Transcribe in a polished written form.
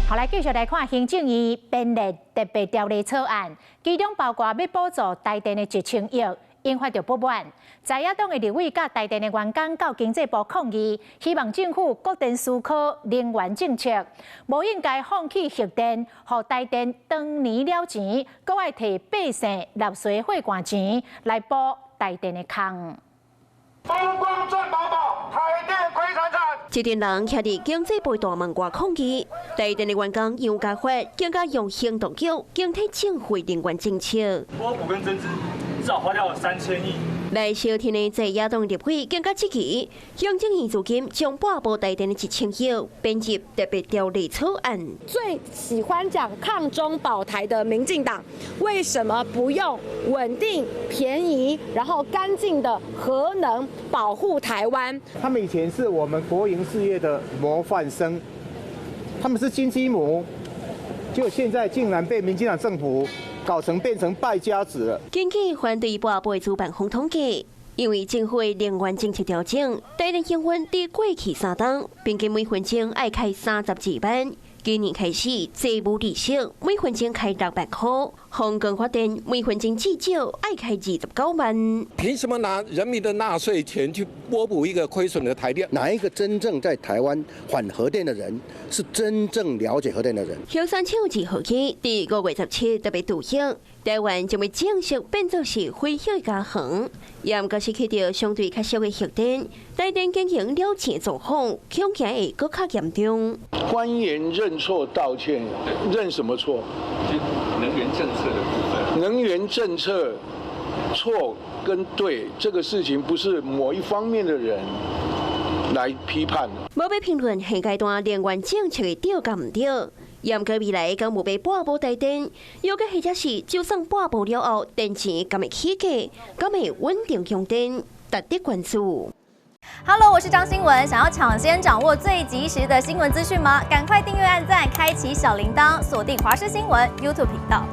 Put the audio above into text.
后来继续来看行政院编列特别条例草案，其中包括要补助台电的1000亿，引发着不满。在野党的立委甲台电的员工到经济部抗议，希望政府各电思考能源政策，无应该放弃核电，让台电当年了钱，搁爱摕百姓纳税汇款钱来补台电的空。风光正宝宝，台电亏惨惨。一群人徛伫经济部大门外抗议，台电的员工杨家发更加用行动叫警惕政府能源政策。波补跟增资至少花掉3000亿。来小天的在野党立委更加积极，行政院资金将拨补台电的1000亿编入特别条例草案。最喜欢讲抗中保台的民进党，为什么不用稳定、便宜，然后干净的核能保护台湾？他们以前是我们国营事业的模范生，他们是金鸡母，结果现在竟然被民进党政府变成败家子了。经济反对拨补主办方统计，因为政府能源政策调整，台电用分伫过去3档，平均每分钟爱开32万。今年开始，债务利息每分钟开600块，香港发电每分钟至少爱开29万。凭什么拿人民的纳税钱去拨补一个亏损的台电？哪一个真正在台湾反核电的人，是真正了解核电的人？核三厂2号起，第5月17特别杜兴，台湾将会正式变作是非核家园。也毋过是去到相对较少的核电，台电经营了钱状况，恐惊会更较严重。官员认错道歉，认什么错？能源政策的部分。能源政策错跟对这个事情，不是某一方面的人来批判。无要评论现阶段能源政策的对甲毋对，也毋过未来敢无被拨补台电，又个或者是就算拨补了后，电钱敢会起价，敢会稳定用电，值得关注。Hello， 我是张新文。想要抢先掌握最及时的新闻资讯吗？赶快订阅、按赞、开启小铃铛，锁定华视新闻 YouTube 频道。